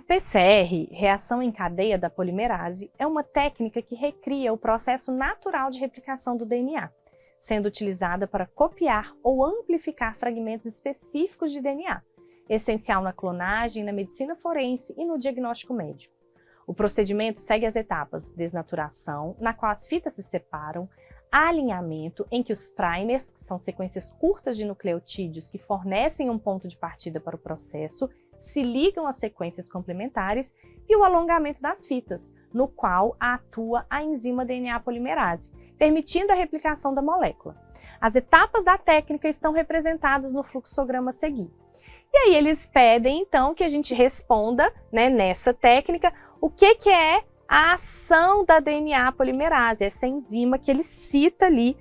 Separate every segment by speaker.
Speaker 1: PCR, reação em cadeia da polimerase, é uma técnica que recria o processo natural de replicação do DNA, sendo utilizada para copiar ou amplificar fragmentos específicos de DNA, essencial na clonagem, na medicina forense e no diagnóstico médico. O procedimento segue as etapas: desnaturação, na qual as fitas se separam, alinhamento, em que os primers, que são sequências curtas de nucleotídeos que fornecem um ponto de partida para o processo, se ligam às sequências complementares, e o alongamento das fitas, no qual atua a enzima DNA polimerase, permitindo a replicação da molécula. As etapas da técnica estão representadas no fluxograma a seguir. E aí eles pedem, então, que a gente responda, né, nessa técnica, o que é a ação da DNA polimerase, essa enzima que ele cita ali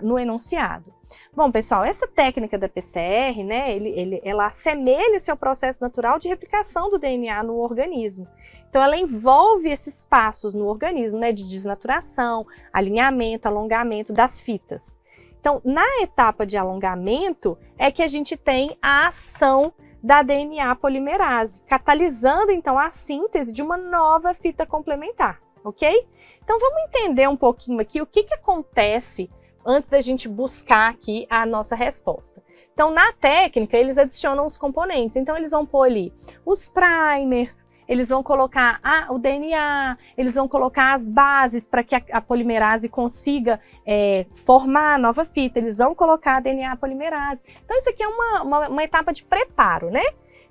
Speaker 1: no enunciado. Bom, pessoal, essa técnica da PCR, né, ela assemelha-se ao processo natural de replicação do DNA no organismo. Então, ela envolve esses passos no organismo, né, de desnaturação, alinhamento, alongamento das fitas. Então, na etapa de alongamento, é que a gente tem a ação da DNA polimerase, catalisando, então, a síntese de uma nova fita complementar, ok? Então, vamos entender um pouquinho aqui o que acontece antes da gente buscar aqui a nossa resposta. Então, na técnica, eles adicionam os componentes. Então, eles vão pôr ali os primers, eles vão colocar o DNA, eles vão colocar as bases para que a polimerase consiga formar a nova fita, eles vão colocar a DNA polimerase. Então, isso aqui é uma etapa de preparo, né?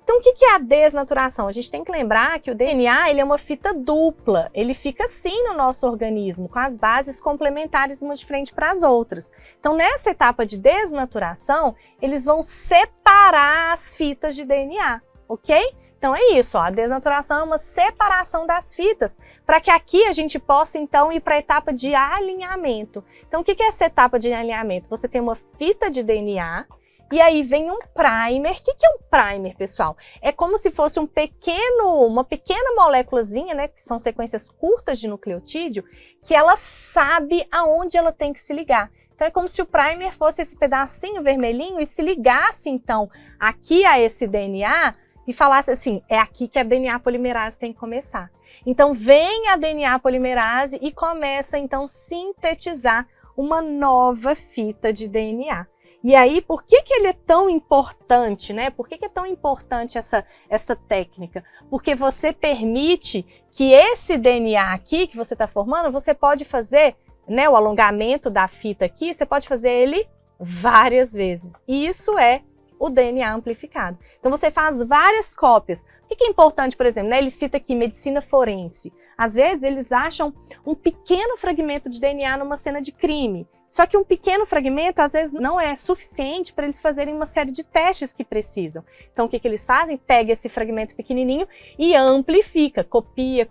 Speaker 1: Então, o que é a desnaturação? A gente tem que lembrar que o DNA ele é uma fita dupla, ele fica assim no nosso organismo, com as bases complementares umas de frente para as outras. Então, nessa etapa de desnaturação, eles vão separar as fitas de DNA, ok? Então, é isso, ó, a desnaturação é uma separação das fitas, para que aqui a gente possa, então, ir para a etapa de alinhamento. Então, o que é essa etapa de alinhamento? Você tem uma fita de DNA, e aí vem um primer. O que é um primer, pessoal? É como se fosse uma pequena moléculazinha, né, que são sequências curtas de nucleotídeo, que ela sabe aonde ela tem que se ligar. Então é como se o primer fosse esse pedacinho vermelhinho e se ligasse, então, aqui a esse DNA e falasse assim, é aqui que a DNA polimerase tem que começar. Então vem a DNA polimerase e começa, então, a sintetizar uma nova fita de DNA. E aí, por que ele é tão importante, né? Por que é tão importante essa técnica? Porque você permite que esse DNA aqui que você está formando, você pode fazer, né, o alongamento da fita aqui, você pode fazer ele várias vezes. E isso é o DNA amplificado. Então, você faz várias cópias. O que é importante, por exemplo, né? Ele cita aqui medicina forense. Às vezes, eles acham um pequeno fragmento de DNA numa cena de crime. Só que um pequeno fragmento, às vezes, não é suficiente para eles fazerem uma série de testes que precisam. Então, o que eles fazem? Pega esse fragmento pequenininho e amplifica, copia,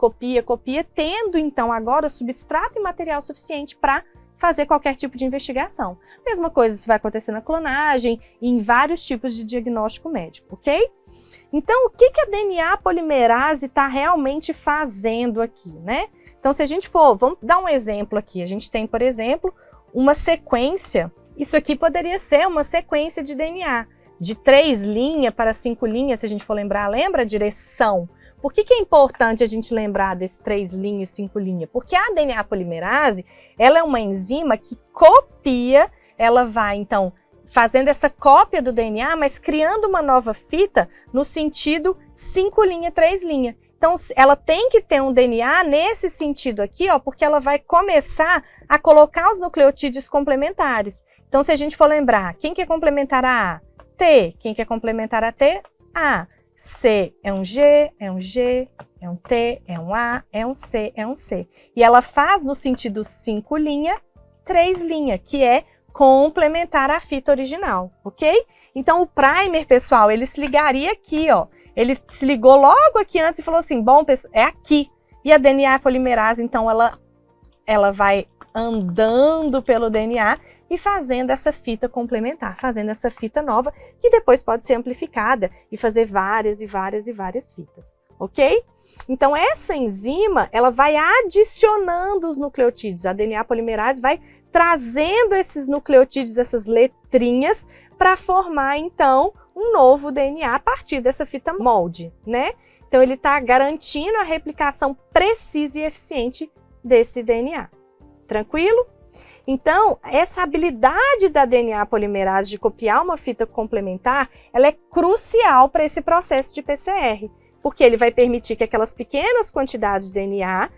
Speaker 1: tendo, então, agora substrato e material suficiente para fazer qualquer tipo de investigação. Mesma coisa, isso vai acontecer na clonagem e em vários tipos de diagnóstico médico, ok? Então, o que a DNA polimerase está realmente fazendo aqui, né? Então, se a gente vamos dar um exemplo aqui. A gente tem, por exemplo, uma sequência, isso aqui poderia ser uma sequência de DNA, de 3 linhas para 5 linhas, se a gente for lembrar, lembra a direção? Por que é importante a gente lembrar desses 3 linhas e 5 linhas? Porque a DNA polimerase, ela é uma enzima que copia, ela vai, então, fazendo essa cópia do DNA, mas criando uma nova fita no sentido 5 linhas, 3 linhas. Então, ela tem que ter um DNA nesse sentido aqui, ó, porque ela vai começar a colocar os nucleotídeos complementares. Então, se a gente for lembrar, quem que é complementar a A? T. Quem que é complementar a T? A. C é um G, é um G, é um T, é um A, é um C, é um C. E ela faz no sentido 5 linha, 3 linha, que é complementar a fita original, ok? Então, o primer, pessoal, ele se ligaria aqui, ó. Ele se ligou logo aqui antes e falou assim, bom, pessoal, é aqui. E a DNA polimerase, então, ela vai andando pelo DNA e fazendo essa fita complementar, fazendo essa fita nova, que depois pode ser amplificada e fazer várias e várias e várias fitas, ok? Então, essa enzima, ela vai adicionando os nucleotídeos. A DNA polimerase vai trazendo esses nucleotídeos, essas letrinhas, para formar, então, um novo DNA a partir dessa fita molde, né? Então, Então, ele está garantindo a replicação precisa e eficiente desse DNA. Tranquilo? Então, essa habilidade da DNA polimerase de copiar uma fita complementar, ela é crucial para esse processo de PCR, porque ele vai permitir que aquelas pequenas quantidades de DNA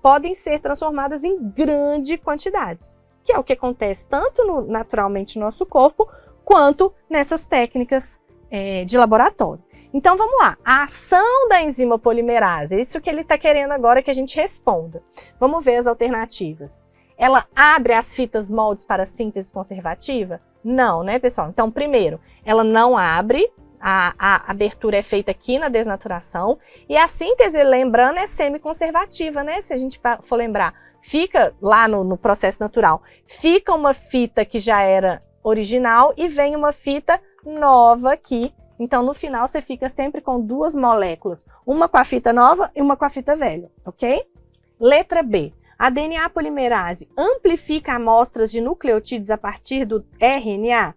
Speaker 1: podem ser transformadas em grandes quantidades, que é o que acontece tanto naturalmente no nosso corpo, quanto nessas técnicas de laboratório. Então, vamos lá. A ação da enzima polimerase, é isso que ele está querendo agora que a gente responda. Vamos ver as alternativas. Ela abre as fitas moldes para síntese conservativa? Não, né, pessoal? Então, primeiro, ela não abre, a abertura é feita aqui na desnaturação, e a síntese, lembrando, é semiconservativa, né? Se a gente for lembrar, fica lá no processo natural, fica uma fita que já era original e vem uma fita nova aqui. Então, no final, você fica sempre com duas moléculas, uma com a fita nova e uma com a fita velha, ok? Letra B. A DNA polimerase amplifica amostras de nucleotídeos a partir do RNA?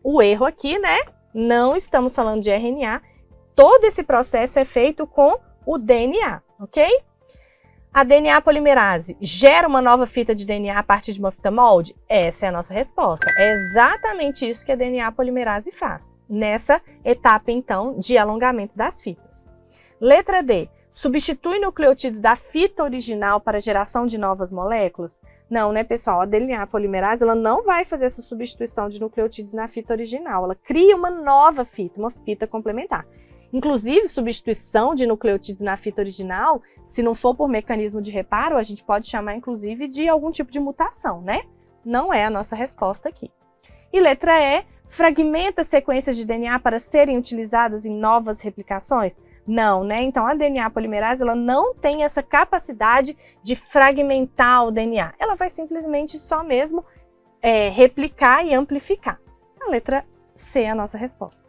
Speaker 1: O erro aqui, né? Não estamos falando de RNA. Todo esse processo é feito com o DNA, ok? A DNA polimerase gera uma nova fita de DNA a partir de uma fita molde? Essa é a nossa resposta. É exatamente isso que a DNA polimerase faz, nessa etapa, então, de alongamento das fitas. Letra D. Substitui nucleotídeos da fita original para a geração de novas moléculas? Não, né, pessoal? A DNA polimerase ela não vai fazer essa substituição de nucleotídeos na fita original. Ela cria uma nova fita, uma fita complementar. Inclusive, substituição de nucleotídeos na fita original, se não for por mecanismo de reparo, a gente pode chamar, inclusive, de algum tipo de mutação, né? Não é a nossa resposta aqui. E letra E. Fragmenta sequências de DNA para serem utilizadas em novas replicações? Não, né? Então, a DNA polimerase ela não tem essa capacidade de fragmentar o DNA. Ela vai simplesmente só mesmo replicar e amplificar. A letra C é a nossa resposta.